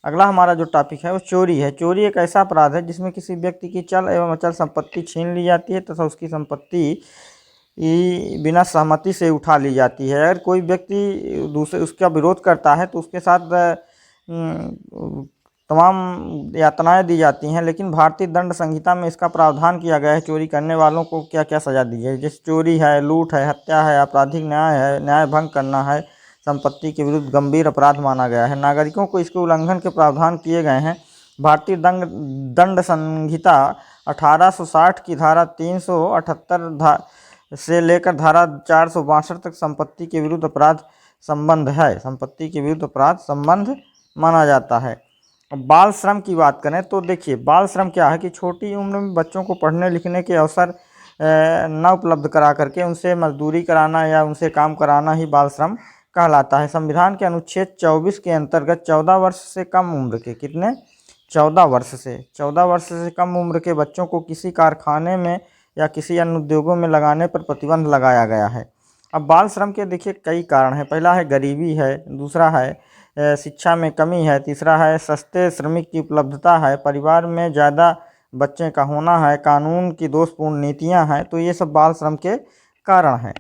अगला हमारा जो टॉपिक है वो चोरी है। चोरी एक ऐसा अपराध है जिसमें किसी व्यक्ति की चल एवं अचल संपत्ति छीन ली जाती है तथा उसकी संपत्ति बिना सहमति से उठा ली जाती है। अगर कोई व्यक्ति दूसरे उसका विरोध करता है तो उसके साथ तमाम यातनाएं दी जाती हैं, लेकिन भारतीय दंड संहिता में इसका प्रावधान किया गया है चोरी करने वालों को क्या क्या सज़ा दी जाए। जैसे चोरी है, लूट है, हत्या है, आपराधिक न्याय है, न्याय भंग करना है, संपत्ति के विरुद्ध गंभीर अपराध माना गया है। नागरिकों को इसके उल्लंघन के प्रावधान किए गए हैं। भारतीय दंड संहिता 1860 की धारा 378 से लेकर धारा 462 तक संपत्ति के विरुद्ध अपराध संबंध है, संपत्ति के विरुद्ध अपराध संबंध माना जाता है। अब बाल श्रम की बात करें तो देखिए, बाल श्रम क्या है कि छोटी उम्र में बच्चों को पढ़ने लिखने के अवसर न उपलब्ध करा करके उनसे मजदूरी कराना या उनसे काम कराना ही बाल श्रम कहलाता है। संविधान के अनुच्छेद 24 के अंतर्गत 14 वर्ष से कम उम्र के, कितने, 14 वर्ष से कम उम्र के बच्चों को किसी कारखाने में या किसी अन्य उद्योगों में लगाने पर प्रतिबंध लगाया गया है। अब बाल श्रम के देखिए कई कारण हैं। पहला है गरीबी है, दूसरा है शिक्षा में कमी है, तीसरा है सस्ते श्रमिक की उपलब्धता है, परिवार में ज़्यादा बच्चे का होना है, कानून की दोषपूर्ण नीतियां हैं। तो ये सब बाल श्रम के कारण हैं।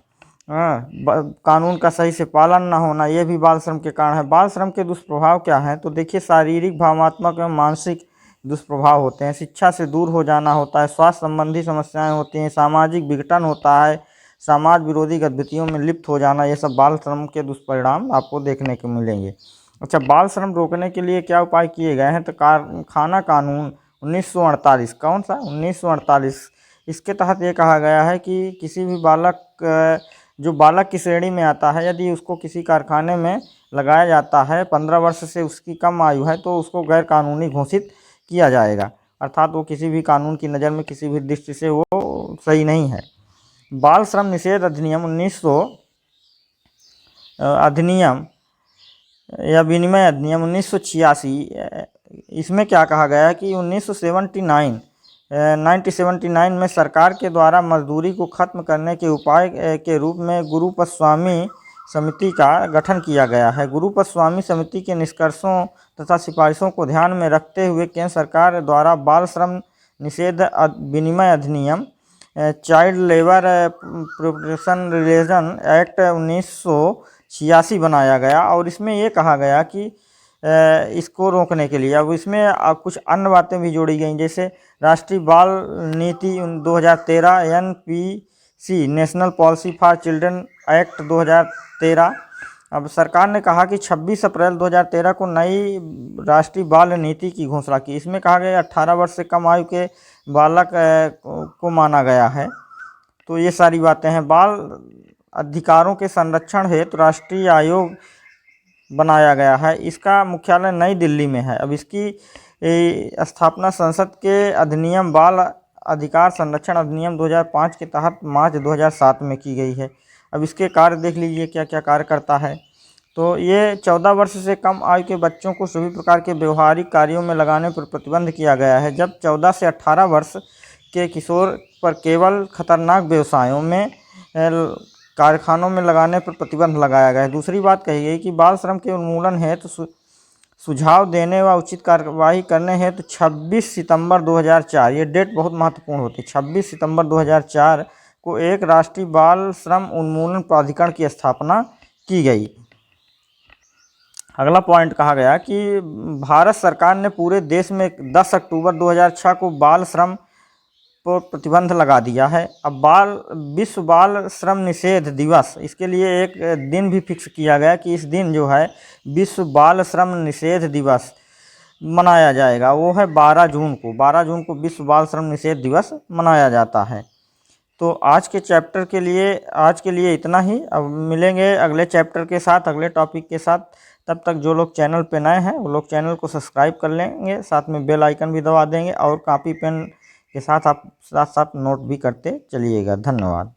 कानून का सही से पालन न होना, ये भी बाल श्रम के कारण है। बाल श्रम के दुष्प्रभाव क्या हैं तो देखिए, शारीरिक, भावनात्मक एवं मानसिक दुष्प्रभाव होते हैं। शिक्षा से दूर हो जाना होता है, स्वास्थ्य संबंधी समस्याएं होती हैं, सामाजिक विघटन होता है, समाज विरोधी गतिविधियों में लिप्त हो जाना, ये सब बाल श्रम के दुष्परिणाम आपको देखने को मिलेंगे। अच्छा, बाल श्रम रोकने के लिए क्या उपाय किए गए हैं तो कारखाना कानून 1948, कौन सा, 1948, इसके तहत ये कहा गया है कि किसी भी बालक जो बालक की श्रेणी में आता है, यदि उसको किसी कारखाने में लगाया जाता है, 15 वर्ष से उसकी कम आयु है, तो उसको गैर कानूनी घोषित किया जाएगा। अर्थात वो किसी भी कानून की नज़र में किसी भी दृष्टि से वो सही नहीं है। बाल श्रम निषेध अधिनियम 1900 अधिनियम या विनिमय अधिनियम 1986, इसमें क्या कहा गया है कि 1979 में सरकार के द्वारा मजदूरी को खत्म करने के उपाय के रूप में गुरुपस्वामी समिति का गठन किया गया है। गुरुपस्वामी समिति के निष्कर्षों तथा सिफारिशों को ध्यान में रखते हुए केंद्र सरकार द्वारा बाल श्रम निषेध विनिमय अधिनियम, child labour protection religion act 1986 बनाया गया। और इसमें ये कहा गया कि इसको रोकने के लिए अब इसमें कुछ अन्य बातें भी जोड़ी गई, जैसे राष्ट्रीय बाल नीति 2013, NPC national policy for children act 2013। अब सरकार ने कहा कि 26 अप्रैल 2013 को नई राष्ट्रीय बाल नीति की घोषणा की। इसमें कहा गया 18 वर्ष से कम आयु के बालक को माना गया है। तो ये सारी बातें हैं। बाल अधिकारों के संरक्षण हेतु राष्ट्रीय आयोग बनाया गया है। इसका मुख्यालय नई दिल्ली में है। अब इसकी स्थापना संसद के अधिनियम बाल अधिकार संरक्षण अधिनियम 2005 के तहत मार्च 2007 में की गई है। अब इसके कार्य देख लीजिए क्या क्या कार्य करता है। तो ये 14 वर्ष से कम आयु के बच्चों को सभी प्रकार के व्यवहारिक कार्यों में लगाने पर प्रतिबंध किया गया है। जब 14 से 18 वर्ष के किशोर पर केवल खतरनाक व्यवसायों में कारखानों में लगाने पर प्रतिबंध लगाया गया है। दूसरी बात कही गई कि बाल श्रम के उन्मूलन हेतु सुझाव देने व उचित कार्यवाही करने हेतु 26 सितंबर 2004, ये डेट बहुत महत्वपूर्ण होती है, 26 सितंबर 2004 को एक राष्ट्रीय बाल श्रम उन्मूलन प्राधिकरण की स्थापना की गई। अगला पॉइंट कहा गया कि भारत सरकार ने पूरे देश में 10 अक्टूबर 2006 को बाल श्रम पर प्रतिबंध लगा दिया है। अब विश्व बाल श्रम निषेध दिवस, इसके लिए एक दिन भी फिक्स किया गया कि इस दिन जो है विश्व बाल श्रम निषेध दिवस मनाया जाएगा। वो है 12 जून को। 12 जून को विश्व बाल श्रम निषेध दिवस मनाया जाता है। तो आज के लिए इतना ही। अब मिलेंगे अगले चैप्टर के साथ, अगले टॉपिक के साथ। तब तक जो लोग चैनल पे नए हैं वो लोग चैनल को सब्सक्राइब कर लेंगे, साथ में बेल आइकन भी दबा देंगे और कॉपी पेन के साथ आप साथ नोट भी करते चलिएगा। धन्यवाद।